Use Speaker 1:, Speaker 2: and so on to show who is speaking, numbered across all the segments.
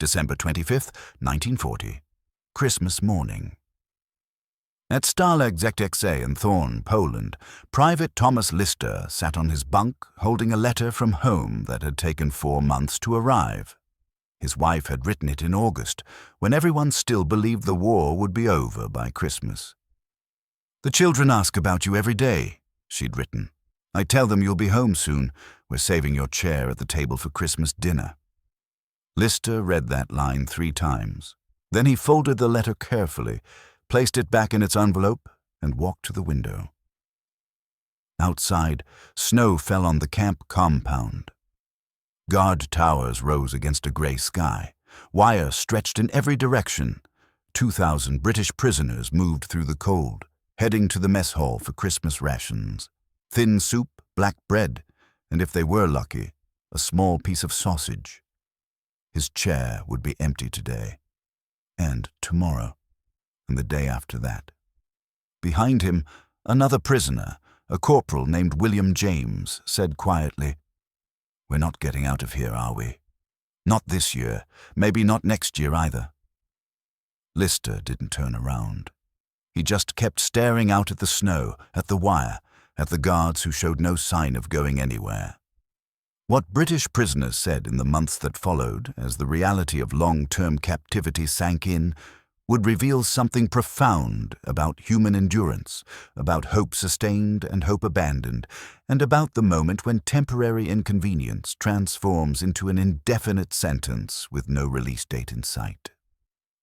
Speaker 1: December 25th, 1940. Christmas morning. At Stalag ZXA in Thorn, Poland, Private Thomas Lister sat on his bunk holding a letter from home that had taken 4 months to arrive. His wife had written it in August, when everyone still believed the war would be over by Christmas. "The children ask about you every day," she'd written. "I tell them you'll be home soon. We're saving your chair at the table for Christmas dinner." Lister read that line 3 times. Then he folded the letter carefully, placed it back in its envelope, and walked to the window. Outside, snow fell on the camp compound. Guard towers rose against a grey sky. Wire stretched in every direction. 2,000 British prisoners moved through the cold, heading to the mess hall for Christmas rations. Thin soup, black bread, and if they were lucky, a small piece of sausage. His chair would be empty today, and tomorrow, and the day after that. Behind him, another prisoner, a corporal named William James, said quietly, "We're not getting out of here, are we? Not this year, maybe not next year either." Lister didn't turn around. He just kept staring out at the snow, at the wire, at the guards who showed no sign of going anywhere. What British prisoners said in the months that followed, as the reality of long-term captivity sank in, would reveal something profound about human endurance, about hope sustained and hope abandoned, and about the moment when temporary inconvenience transforms into an indefinite sentence with no release date in sight.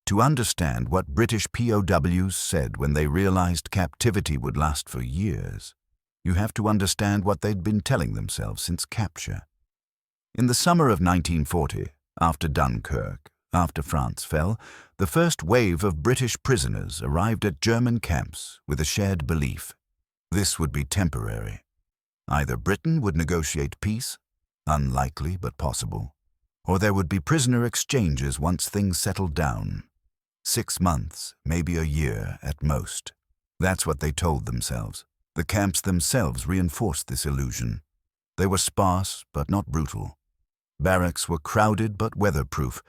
Speaker 1: To understand what British POWs said when they realized captivity would last for years, you have to understand what they'd been telling themselves since capture. In the summer of 1940, after Dunkirk, after France fell, the first wave of British prisoners arrived at German camps with a shared belief. This would be temporary. Either Britain would negotiate peace, unlikely but possible, or there would be prisoner exchanges once things settled down. 6 months, maybe a year at most. That's what they told themselves. The camps themselves reinforced this illusion. They were sparse but not brutal. Barracks were crowded but weatherproof.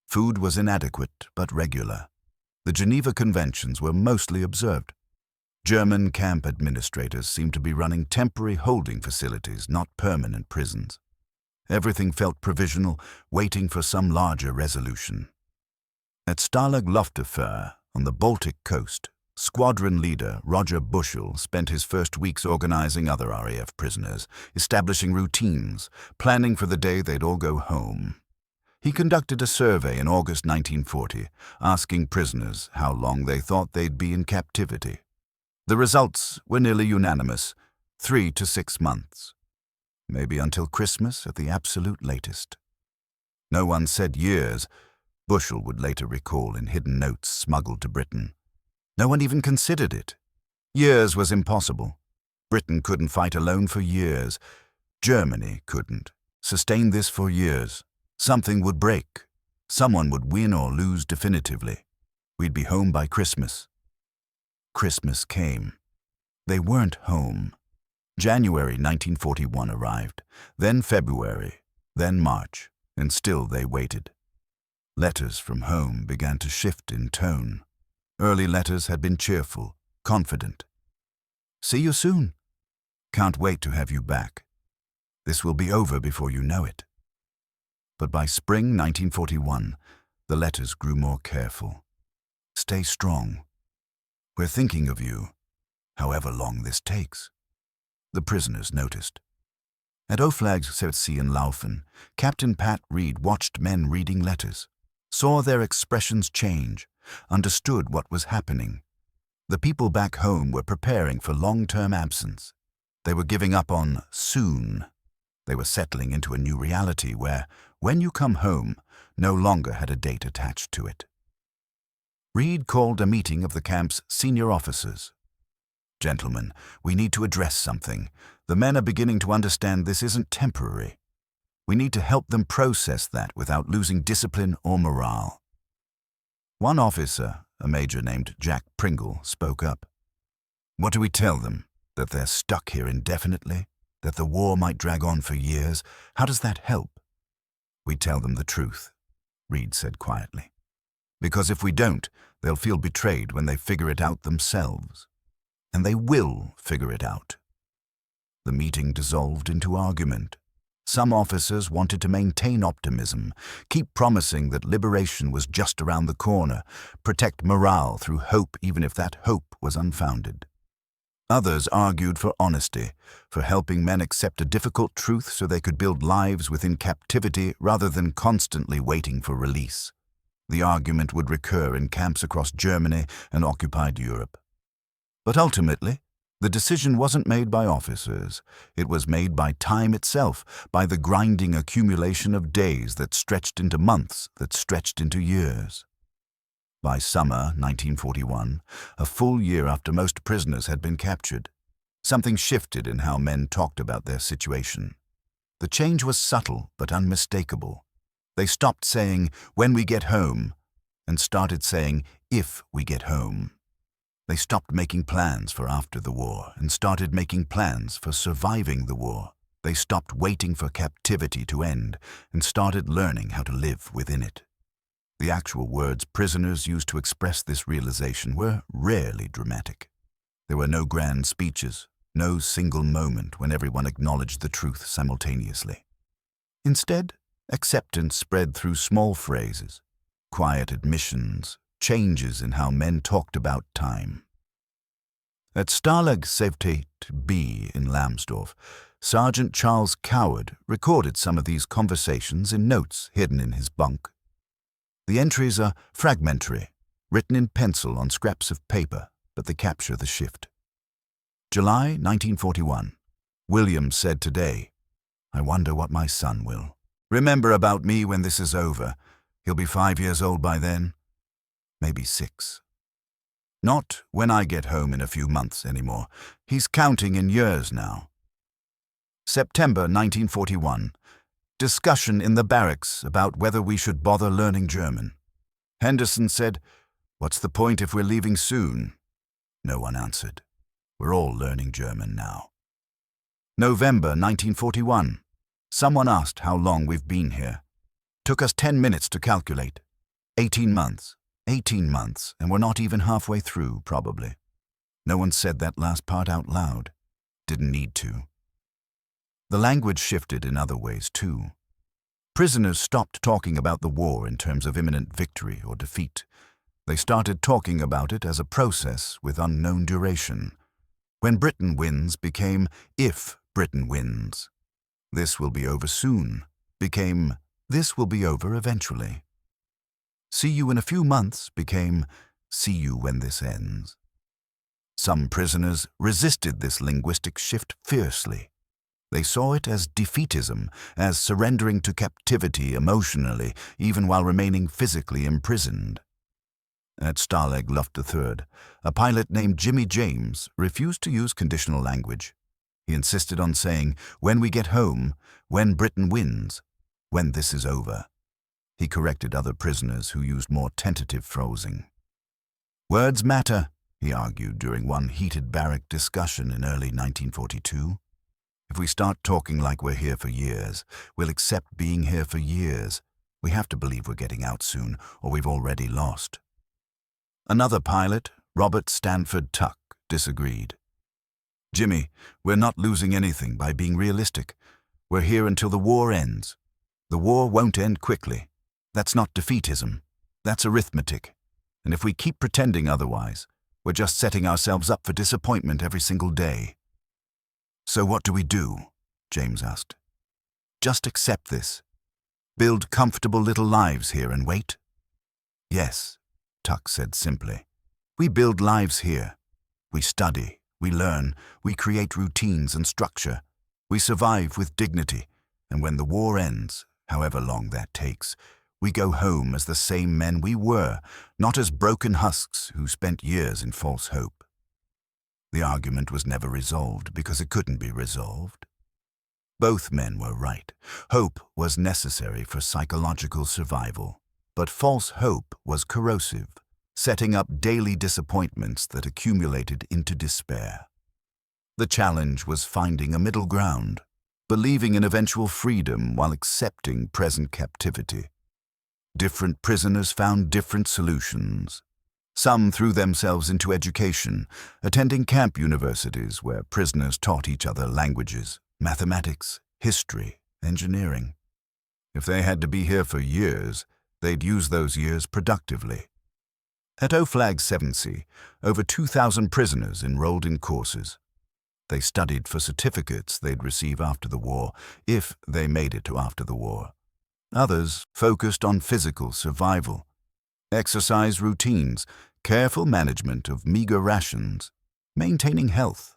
Speaker 1: Food was inadequate but regular. The Geneva Conventions were mostly observed. German camp administrators seemed to be running temporary holding facilities, not permanent prisons. Everything felt provisional, waiting for some larger resolution. At Stalag Luftwaffe, on the Baltic coast, squadron leader Roger Bushell spent his first weeks organizing other RAF prisoners, establishing routines, planning for the day they'd all go home. He conducted a survey in August 1940, asking prisoners how long they thought they'd be in captivity. The results were nearly unanimous: 3 to 6 months. Maybe until Christmas at the absolute latest. No one said years. Bushell would later recall in hidden notes smuggled to Britain. No one even considered it. Years was impossible. Britain couldn't fight alone for years. Germany couldn't sustain this for years. Something would break. Someone would win or lose definitively. We'd be home by Christmas. Christmas came. They weren't home. January 1941 arrived, then February, then March, and still they waited. Letters from home began to shift in tone. Early letters had been cheerful, confident. "See you soon. Can't wait to have you back. This will be over before you know it." But by spring 1941, the letters grew more careful. "Stay strong. We're thinking of you, however long this takes." The prisoners noticed. At Oflag Serzi in Laufen, Captain Pat Reed watched men reading letters, saw their expressions change, understood what was happening. The people back home were preparing for long-term absence. They were giving up on soon. They were settling into a new reality where, when you come home, no longer had a date attached to it. Reed called a meeting of the camp's senior officers. "Gentlemen, we need to address something. The men are beginning to understand this isn't temporary. We need to help them process that without losing discipline or morale." One officer, a major named Jack Pringle, spoke up. "What do we tell them? That they're stuck here indefinitely? That the war might drag on for years? How does that help?" "We tell them the truth. Reed said quietly. Because if we don't, they'll feel betrayed when they figure it out themselves. And they will figure it out. The meeting dissolved into argument. Some officers wanted to maintain optimism, keep promising that liberation was just around the corner, protect morale through hope even if that hope was unfounded. Others argued for honesty, for helping men accept a difficult truth so they could build lives within captivity rather than constantly waiting for release. The argument would recur in camps across Germany and occupied Europe. But ultimately, the decision wasn't made by officers. It was made by time itself, by the grinding accumulation of days that stretched into months, that stretched into years. By summer 1941, a full year after most prisoners had been captured, something shifted in how men talked about their situation. The change was subtle but unmistakable. They stopped saying, "when we get home," and started saying, "if we get home." They stopped making plans for after the war and started making plans for surviving the war. They stopped waiting for captivity to end and started learning how to live within it. The actual words prisoners used to express this realization were rarely dramatic. There were no grand speeches, no single moment when everyone acknowledged the truth simultaneously. Instead, acceptance spread through small phrases, quiet admissions, changes in how men talked about time. At Stalag Safety B in Lambsdorff, Sergeant Charles Coward recorded some of these conversations in notes hidden in his bunk. The entries are fragmentary, written in pencil on scraps of paper, but they capture the shift. July 1941. William said today, "I wonder what my son will remember about me when this is over. He'll be 5 years old by then. Maybe 6. Not when I get home in a few months anymore. He's counting in years now." September 1941. Discussion in the barracks about whether we should bother learning German. Henderson said, "What's the point if we're leaving soon?" No one answered. We're all learning German now. November 1941. Someone asked how long we've been here. Took us 10 minutes to calculate. 18 months. 18 months, and we're not even halfway through, probably. No one said that last part out loud. Didn't need to. The language shifted in other ways, too. Prisoners stopped talking about the war in terms of imminent victory or defeat. They started talking about it as a process with unknown duration. When Britain wins became if Britain wins. This will be over soon became this will be over eventually. See you in a few months became see you when this ends. Some prisoners resisted this linguistic shift fiercely. They saw it as defeatism, as surrendering to captivity emotionally, even while remaining physically imprisoned. At Stalag Luft III, a pilot named Jimmy James refused to use conditional language. He insisted on saying, "when we get home, when Britain wins, when this is over." He corrected other prisoners who used more tentative phrasing. "Words matter," he argued during one heated barrack discussion in early 1942. "If we start talking like we're here for years, we'll accept being here for years. We have to believe we're getting out soon, or we've already lost." Another pilot, Robert Stanford Tuck, disagreed. "Jimmy, we're not losing anything by being realistic. We're here until the war ends. The war won't end quickly. That's not defeatism. That's arithmetic. And if we keep pretending otherwise, we're just setting ourselves up for disappointment every single day." "So what do we do?" James asked. "Just accept this. Build comfortable little lives here and wait?" "Yes," Tuck said simply. "We build lives here. We study, we learn, we create routines and structure. We survive with dignity, and when the war ends, however long that takes, we go home as the same men we were, not as broken husks who spent years in false hope." The argument was never resolved because it couldn't be resolved. Both men were right. Hope was necessary for psychological survival, but false hope was corrosive, setting up daily disappointments that accumulated into despair. The challenge was finding a middle ground, believing in eventual freedom while accepting present captivity. Different prisoners found different solutions. Some threw themselves into education, attending camp universities where prisoners taught each other languages, mathematics, history, engineering. If they had to be here for years, they'd use those years productively. At Oflag 7C, over 2,000 prisoners enrolled in courses. They studied for certificates they'd receive after the war, if they made it to after the war. Others focused on physical survival, exercise routines, careful management of meager rations, maintaining health.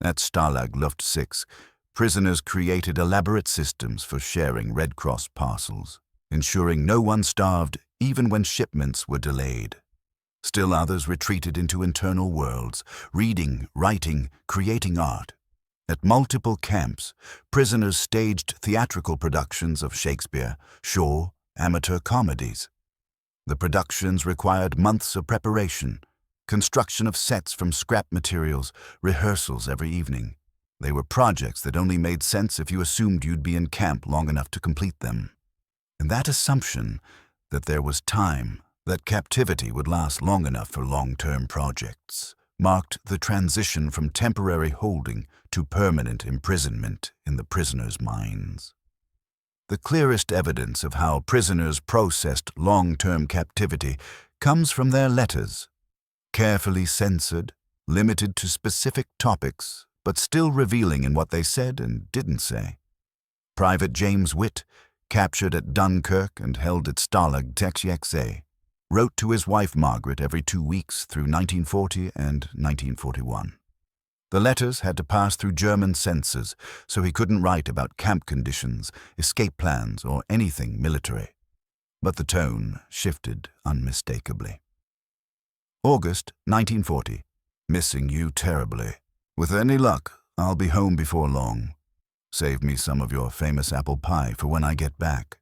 Speaker 1: At Stalag Luft 6, prisoners created elaborate systems for sharing Red Cross parcels, ensuring no one starved even when shipments were delayed. Still others retreated into internal worlds, reading, writing, creating art. At multiple camps, prisoners staged theatrical productions of Shakespeare, Shaw, amateur comedies. The productions required months of preparation, construction of sets from scrap materials, rehearsals every evening. They were projects that only made sense if you assumed you'd be in camp long enough to complete them. And that assumption that there was time, that captivity would last long enough for long-term projects, marked the transition from temporary holding to permanent imprisonment in the prisoners' minds. The clearest evidence of how prisoners processed long-term captivity comes from their letters, carefully censored, limited to specific topics, but still revealing in what they said and didn't say. Private James Witt, captured at Dunkirk and held at Stalag Luft, wrote to his wife Margaret every 2 weeks through 1940 and 1941. The letters had to pass through German censors, so he couldn't write about camp conditions, escape plans, or anything military. But the tone shifted unmistakably. August 1940. Missing you terribly. With any luck, I'll be home before long. Save me some of your famous apple pie for when I get back.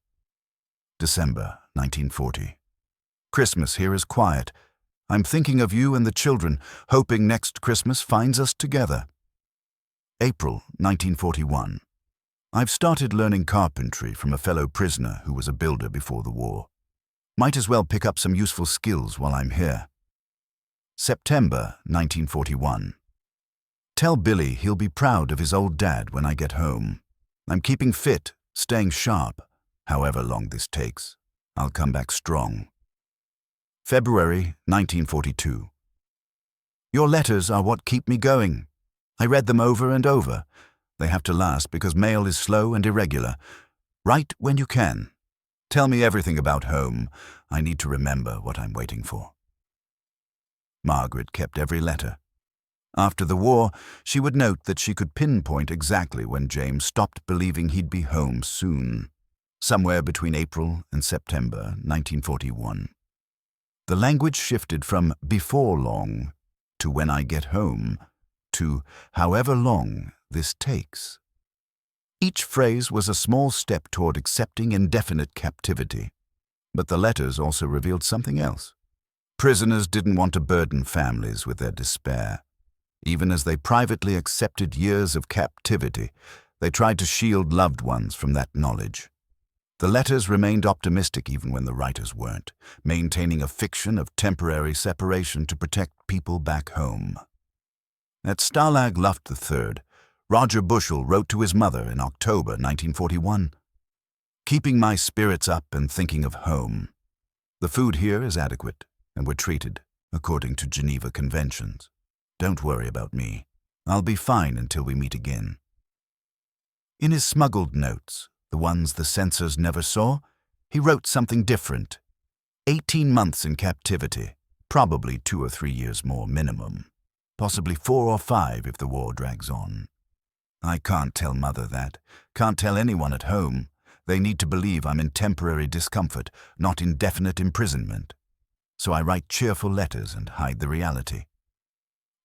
Speaker 1: December 1940. Christmas here is quiet. I'm thinking of you and the children, hoping next Christmas finds us together. April 1941. I've started learning carpentry from a fellow prisoner who was a builder before the war. Might as well pick up some useful skills while I'm here. September 1941. Tell Billy he'll be proud of his old dad when I get home. I'm keeping fit, staying sharp. However long this takes, I'll come back strong. February 1942. Your letters are what keep me going. I read them over and over. They have to last because mail is slow and irregular. Write when you can. Tell me everything about home. I need to remember what I'm waiting for. Margaret kept every letter. After the war, she would note that she could pinpoint exactly when James stopped believing he'd be home soon, somewhere between April and September 1941. The language shifted from before long to when I get home to however long this takes. Each phrase was a small step toward accepting indefinite captivity, but the letters also revealed something else. Prisoners didn't want to burden families with their despair. Even as they privately accepted years of captivity, they tried to shield loved ones from that knowledge. The letters remained optimistic even when the writers weren't, maintaining a fiction of temporary separation to protect people back home. At Stalag Luft III, Roger Bushell wrote to his mother in October 1941, "Keeping my spirits up and thinking of home. The food here is adequate, and we're treated according to Geneva Conventions. Don't worry about me. I'll be fine until we meet again." In his smuggled notes, the ones the censors never saw, he wrote something different. 18 months in captivity, probably 2 or 3 years more minimum, possibly 4 or 5 if the war drags on. I can't tell Mother that, can't tell anyone at home. They need to believe I'm in temporary discomfort, not indefinite imprisonment. So I write cheerful letters and hide the reality.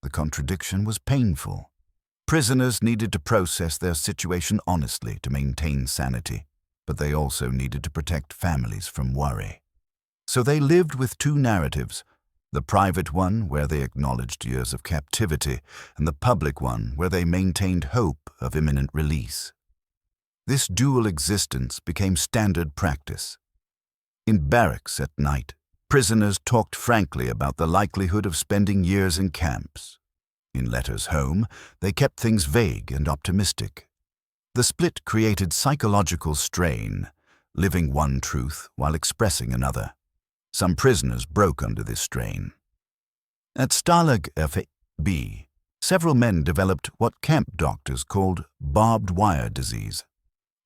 Speaker 1: The contradiction was painful. Prisoners needed to process their situation honestly to maintain sanity, but they also needed to protect families from worry. So they lived with 2 narratives, the private one where they acknowledged years of captivity, and the public one where they maintained hope of imminent release. This dual existence became standard practice. In barracks at night, prisoners talked frankly about the likelihood of spending years in camps. In letters home, they kept things vague and optimistic. The split created psychological strain, living one truth while expressing another. Some prisoners broke under this strain. At Stalag FB, several men developed what camp doctors called barbed wire disease,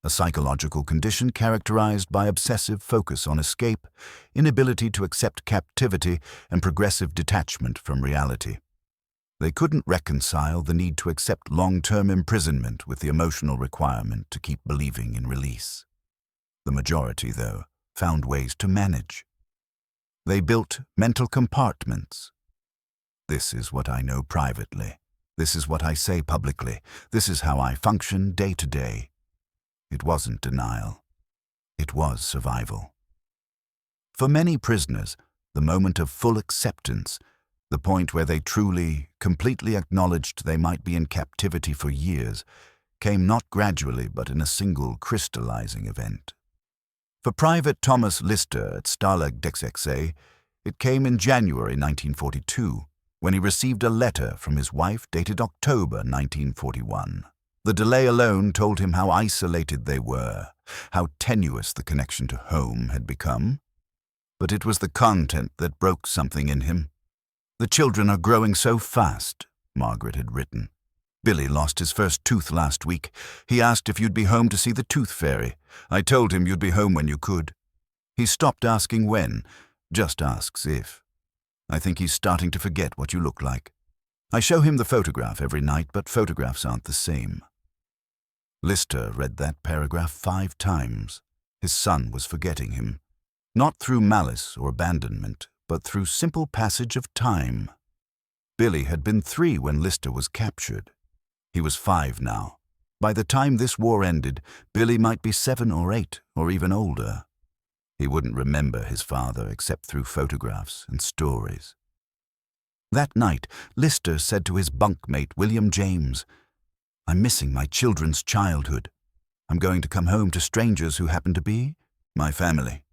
Speaker 1: a psychological condition characterized by obsessive focus on escape, inability to accept captivity, and progressive detachment from reality. They couldn't reconcile the need to accept long-term imprisonment with the emotional requirement to keep believing in release. The majority, though, found ways to manage. They built mental compartments. This is what I know privately. This is what I say publicly. This is how I function day to day. It wasn't denial. It was survival. For many prisoners, the moment of full acceptance, the point where they truly, completely acknowledged they might be in captivity for years, came not gradually but in a single crystallizing event. For Private Thomas Lister at Stalag XXA, it came in January 1942, when he received a letter from his wife dated October 1941. The delay alone told him how isolated they were, how tenuous the connection to home had become. But it was the content that broke something in him. "The children are growing so fast," Margaret had written. "Billy lost his first tooth last week. He asked if you'd be home to see the tooth fairy. I told him you'd be home when you could. He stopped asking when, just asks if. I think he's starting to forget what you look like. I show him the photograph every night, but photographs aren't the same." Lister read that paragraph 5 times. His son was forgetting him, not through malice or abandonment, but through simple passage of time. Billy had been 3 when Lister was captured. He was 5 now. By the time this war ended, Billy might be 7 or 8, or even older. He wouldn't remember his father except through photographs and stories. That night, Lister said to his bunkmate, William James, "I'm missing my children's childhood. I'm going to come home to strangers who happen to be my family."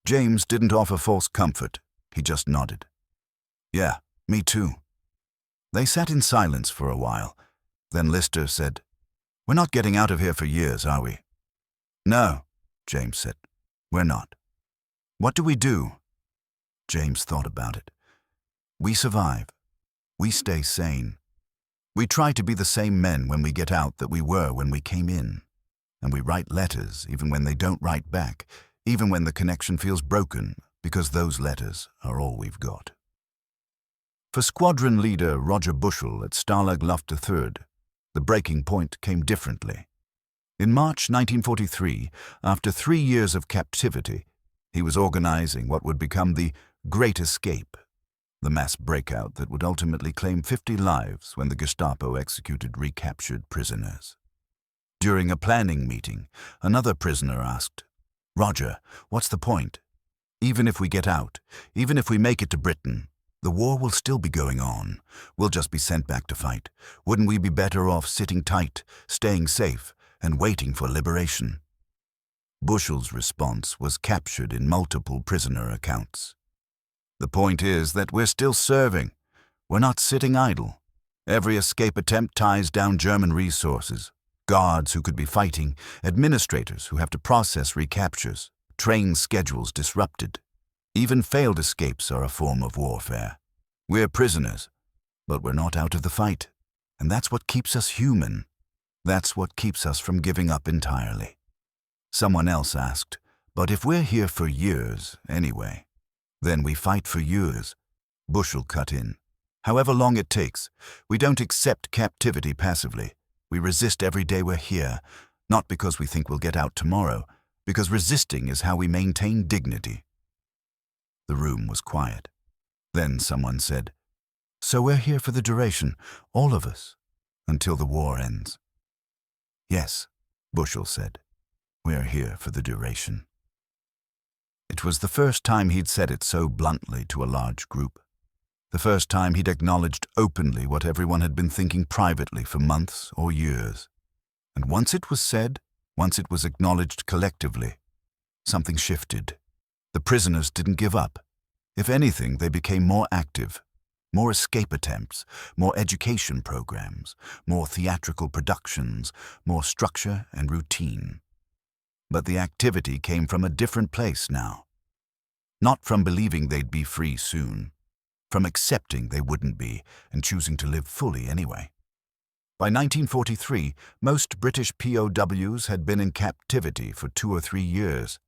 Speaker 1: James didn't offer false comfort. He just nodded. "Yeah, me too." They sat in silence for a while. Then Lister said, "We're not getting out of here for years, are we?" "No," James said. "We're not." "What do we do?" James thought about it. "We survive. We stay sane. We try to be the same men when we get out that we were when we came in. And we write letters even when they don't write back, even when the connection feels broken, because those letters are all we've got." For squadron leader Roger Bushell at Stalag Luft III, the breaking point came differently. In March 1943, after 3 years of captivity, he was organizing what would become the Great Escape, the mass breakout that would ultimately claim 50 lives when the Gestapo executed recaptured prisoners. During a planning meeting, another prisoner asked, "Roger, what's the point? Even if we get out, even if we make it to Britain, the war will still be going on. We'll just be sent back to fight. Wouldn't we be better off sitting tight, staying safe, and waiting for liberation?" Bushell's response was captured in multiple prisoner accounts. "The point is that we're still serving. We're not sitting idle. Every escape attempt ties down German resources, guards who could be fighting, administrators who have to process recaptures, train schedules disrupted. Even failed escapes are a form of warfare. We're prisoners, but we're not out of the fight. And that's what keeps us human. That's what keeps us from giving up entirely." Someone else asked, "But if we're here for years, anyway, then we fight for years." Bushell cut in. "However long it takes, we don't accept captivity passively. We resist every day we're here, not because we think we'll get out tomorrow, because resisting is how we maintain dignity." The room was quiet. Then someone said, "So we're here for the duration, all of us, until the war ends." "Yes," Bushell said, "we're here for the duration." It was the first time he'd said it so bluntly to a large group. The first time he'd acknowledged openly what everyone had been thinking privately for months or years. And once it was said, once it was acknowledged collectively, something shifted. The prisoners didn't give up. If anything, they became more active. More escape attempts, more education programs, more theatrical productions, more structure and routine. But the activity came from a different place now. Not from believing they'd be free soon, from accepting they wouldn't be and choosing to live fully anyway. By 1943, most British POWs had been in captivity for 2 or 3 years.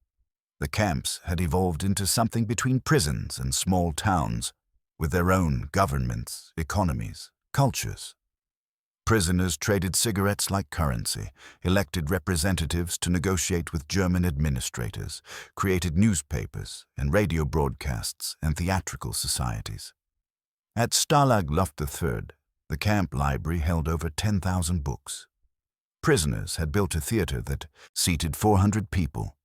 Speaker 1: The camps had evolved into something between prisons and small towns, with their own governments, economies, cultures. Prisoners traded cigarettes like currency, elected representatives to negotiate with German administrators, created newspapers and radio broadcasts and theatrical societies. At Stalag Luft III, the camp library held over 10,000 books. Prisoners had built a theater that seated 400 people.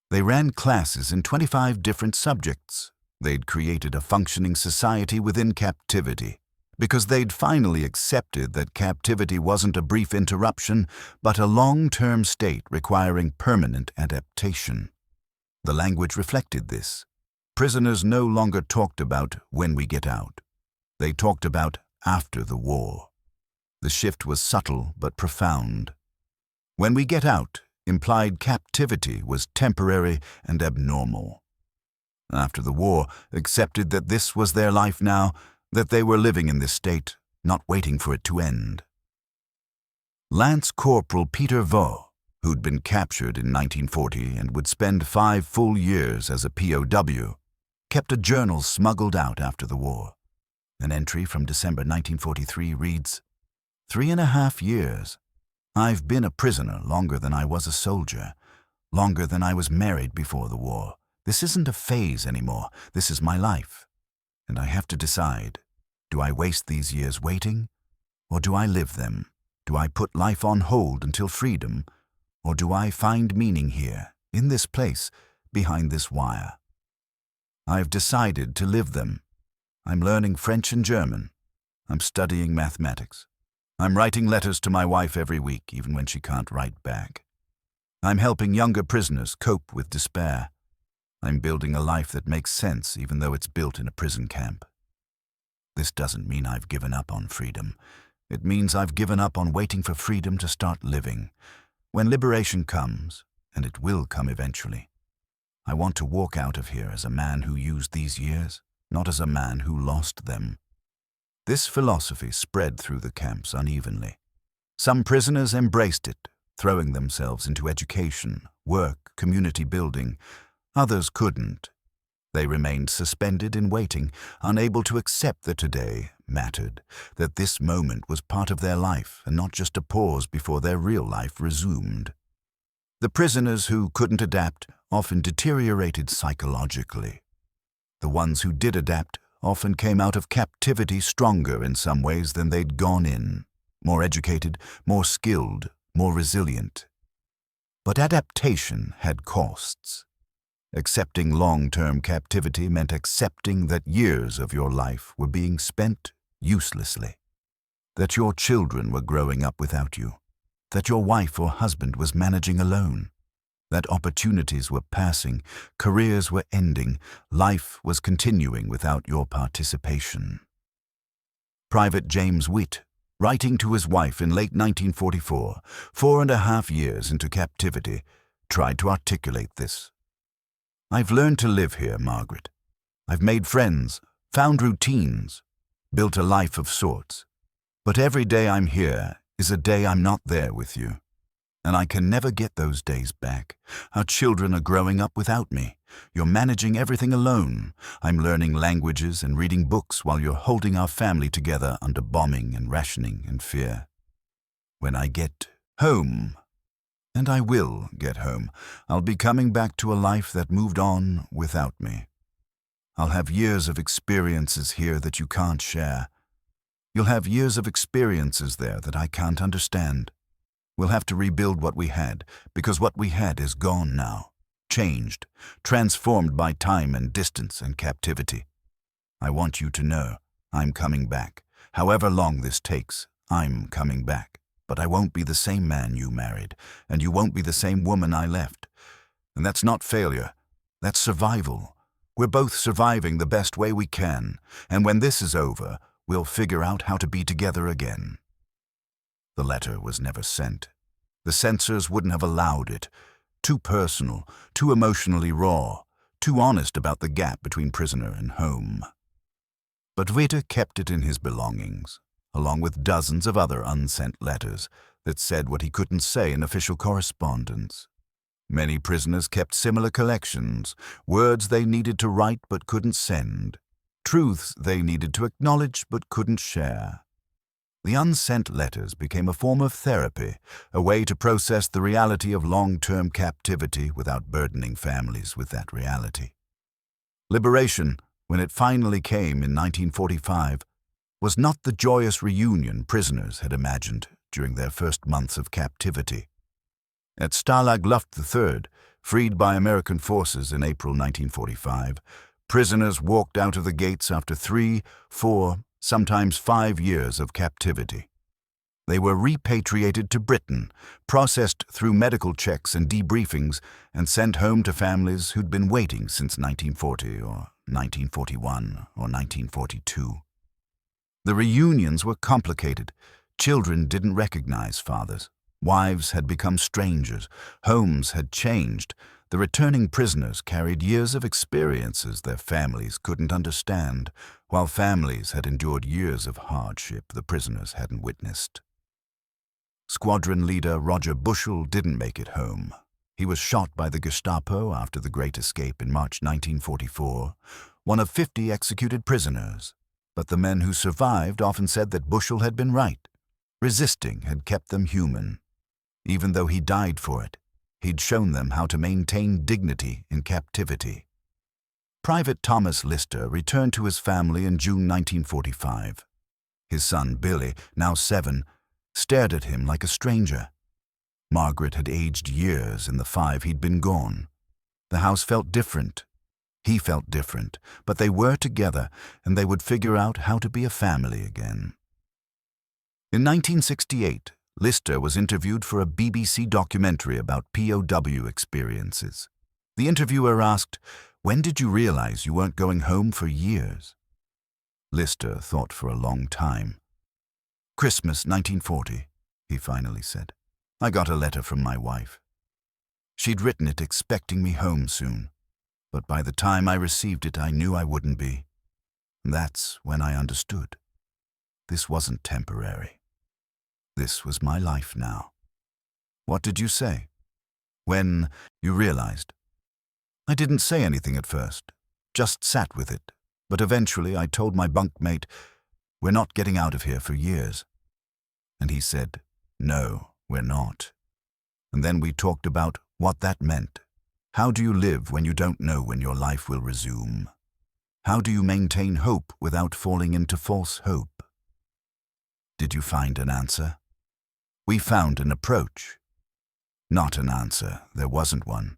Speaker 1: They ran classes in 25 different subjects. They'd created a functioning society within captivity, because they'd finally accepted that captivity wasn't a brief interruption, but a long-term state requiring permanent adaptation. The language reflected this. Prisoners no longer talked about when we get out. They talked about after the war. The shift was subtle but profound. When we get out implied captivity was temporary and abnormal. After the war accepted that this was their life now, that they were living in this state, not waiting for it to end. Lance Corporal Peter Vaux, who'd been captured in 1940 and would spend 5 full years as a POW, kept a journal smuggled out after the war. An entry from December 1943 reads, "3.5 years. I've been a prisoner longer than I was a soldier, longer than I was married before the war. This isn't a phase anymore. This is my life. And I have to decide, do I waste these years waiting, or do I live them? Do I put life on hold until freedom, or do I find meaning here, in this place, behind this wire? I've decided to live them. I'm learning French and German. I'm studying mathematics. I'm writing letters to my wife every week, even when she can't write back. I'm helping younger prisoners cope with despair. I'm building a life that makes sense, even though it's built in a prison camp. This doesn't mean I've given up on freedom. It means I've given up on waiting for freedom to start living. When liberation comes, and it will come eventually, I want to walk out of here as a man who used these years, not as a man who lost them." This philosophy spread through the camps unevenly. Some prisoners embraced it, throwing themselves into education, work, community building. Others couldn't. They remained suspended in waiting, unable to accept that today mattered, that this moment was part of their life and not just a pause before their real life resumed. The prisoners who couldn't adapt often deteriorated psychologically. The ones who did adapt often came out of captivity stronger in some ways than they'd gone in, more educated, more skilled, more resilient. But adaptation had costs. Accepting long-term captivity meant accepting that years of your life were being spent uselessly, that your children were growing up without you, that your wife or husband was managing alone, that opportunities were passing, careers were ending, life was continuing without your participation. Private James Witt, writing to his wife in late 1944, 4.5 years into captivity, tried to articulate this. "I've learned to live here, Margaret. I've made friends, found routines, built a life of sorts. But every day I'm here is a day I'm not there with you. And I can never get those days back. Our children are growing up without me. You're managing everything alone. I'm learning languages and reading books while you're holding our family together under bombing and rationing and fear. When I get home, and I will get home, I'll be coming back to a life that moved on without me. I'll have years of experiences here that you can't share. You'll have years of experiences there that I can't understand. We'll have to rebuild what we had, because what we had is gone now, changed, transformed by time and distance and captivity. I want you to know I'm coming back. However long this takes, I'm coming back. But I won't be the same man you married, and you won't be the same woman I left. And that's not failure. That's survival. We're both surviving the best way we can, and when this is over, we'll figure out how to be together again. The letter was never sent. The censors wouldn't have allowed it. Too personal, too emotionally raw, too honest about the gap between prisoner and home. But Witte kept it in his belongings, along with dozens of other unsent letters that said what he couldn't say in official correspondence. Many prisoners kept similar collections, words they needed to write but couldn't send, truths they needed to acknowledge but couldn't share. The unsent letters became a form of therapy, a way to process the reality of long-term captivity without burdening families with that reality. Liberation, when it finally came in 1945, was not the joyous reunion prisoners had imagined during their first months of captivity. At Stalag Luft III, freed by American forces in April 1945, prisoners walked out of the gates after 3, 4, sometimes 5 years of captivity. They were repatriated to Britain, processed through medical checks and debriefings, and sent home to families who'd been waiting since 1940 or 1941 or 1942. The reunions were complicated. Children didn't recognize fathers. Wives had become strangers. Homes had changed. The returning prisoners carried years of experiences their families couldn't understand, while families had endured years of hardship the prisoners hadn't witnessed. Squadron leader Roger Bushell didn't make it home. He was shot by the Gestapo after the Great Escape in March 1944, one of 50 executed prisoners. But the men who survived often said that Bushell had been right. Resisting had kept them human. Even though he died for it, he'd shown them how to maintain dignity in captivity. Private Thomas Lister returned to his family in June 1945. His son Billy, now 7, stared at him like a stranger. Margaret had aged years in the 5 he'd been gone. The house felt different. He felt different, but they were together, and they would figure out how to be a family again. In 1968, Lister was interviewed for a BBC documentary about POW experiences. The interviewer asked, "When did you realize you weren't going home for years?" Lister thought for a long time. "Christmas 1940, he finally said. "I got a letter from my wife. She'd written it expecting me home soon, but by the time I received it, I knew I wouldn't be. That's when I understood. This wasn't temporary. This was my life now." "What did you say when you realized?" "I didn't say anything at first, just sat with it, but eventually I told my bunkmate, 'We're not getting out of here for years.' And he said, 'No, we're not.' And then we talked about what that meant. How do you live when you don't know when your life will resume? How do you maintain hope without falling into false hope?" "Did you find an answer?" "We found an approach. Not an answer, there wasn't one.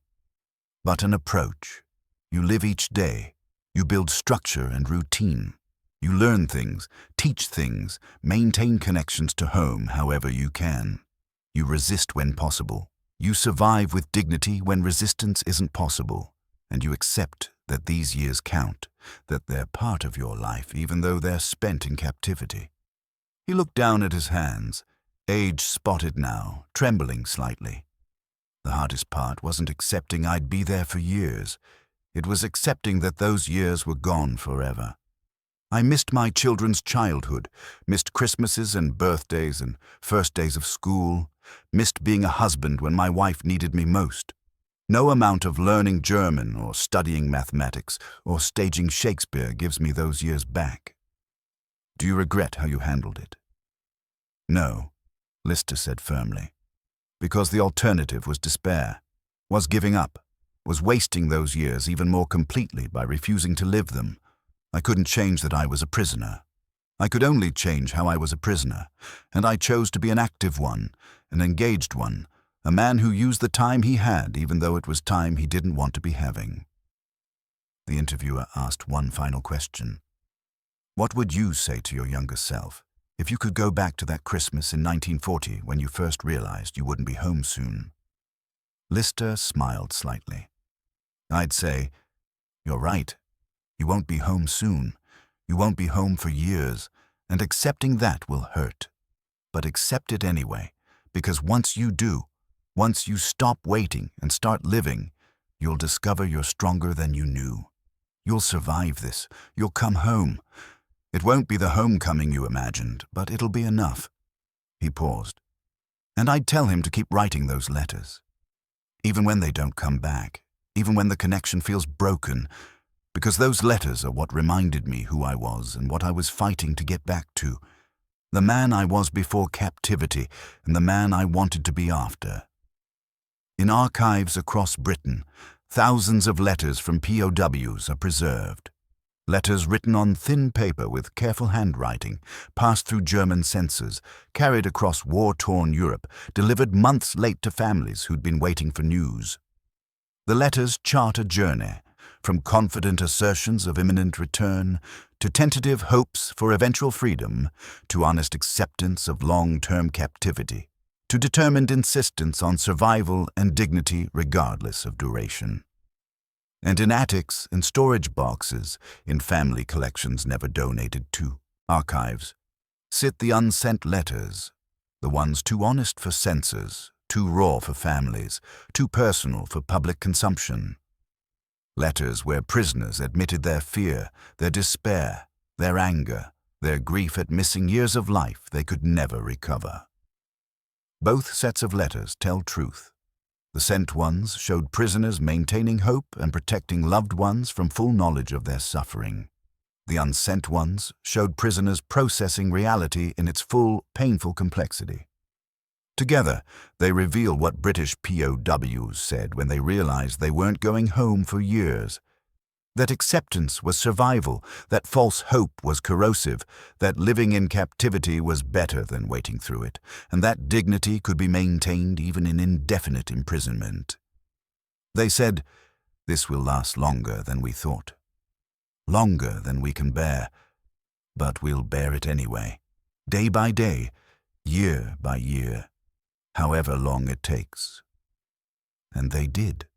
Speaker 1: But an approach. You live each day. You build structure and routine. You learn things, teach things, maintain connections to home however you can. You resist when possible. You survive with dignity when resistance isn't possible. And you accept that these years count, that they're part of your life even though they're spent in captivity." He looked down at his hands, age spotted now, trembling slightly. The hardest part wasn't accepting I'd be there for years. It was accepting that those years were gone forever. I missed my children's childhood, missed Christmases and birthdays and first days of school, missed being a husband when my wife needed me most. No amount of learning German or studying mathematics or staging Shakespeare gives me those years back. "Do you regret how you handled it?" "No," Lister said firmly, "because the alternative was despair, was giving up, was wasting those years even more completely by refusing to live them. I couldn't change that I was a prisoner. I could only change how I was a prisoner, and I chose to be an active one, an engaged one, a man who used the time he had even though it was time he didn't want to be having." The interviewer asked one final question. "What would you say to your younger self if you could go back to that Christmas in 1940 when you first realized you wouldn't be home soon?" Lister smiled slightly. I'd say, "You're right. You won't be home soon. You won't be home for years, and accepting that will hurt. But accept it anyway, because once you do, once you stop waiting and start living, you'll discover you're stronger than you knew. You'll survive this. You'll come home. It won't be the homecoming you imagined, but it'll be enough." He paused. And I'd tell him to keep writing those letters. Even when they don't come back, even when the connection feels broken, because those letters are what reminded me who I was and what I was fighting to get back to. The man I was before captivity and the man I wanted to be after. In archives across Britain, thousands of letters from POWs are preserved. Letters written on thin paper with careful handwriting, passed through German censors, carried across war-torn Europe, delivered months late to families who'd been waiting for news. The letters chart a journey, from confident assertions of imminent return, to tentative hopes for eventual freedom, to honest acceptance of long-term captivity, to determined insistence on survival and dignity regardless of duration. And in attics and storage boxes, in family collections never donated to, archives, sit the unsent letters, the ones too honest for censors, too raw for families, too personal for public consumption. Letters where prisoners admitted their fear, their despair, their anger, their grief at missing years of life they could never recover. Both sets of letters tell truth. The sent ones showed prisoners maintaining hope and protecting loved ones from full knowledge of their suffering. The unsent ones showed prisoners processing reality in its full, painful complexity. Together, they reveal what British POWs said when they realized they weren't going home for years. That acceptance was survival, that false hope was corrosive, that living in captivity was better than waiting through it, and that dignity could be maintained even in indefinite imprisonment. They said, "This will last longer than we thought. Longer than we can bear, but we'll bear it anyway, day by day, year by year, however long it takes." And they did.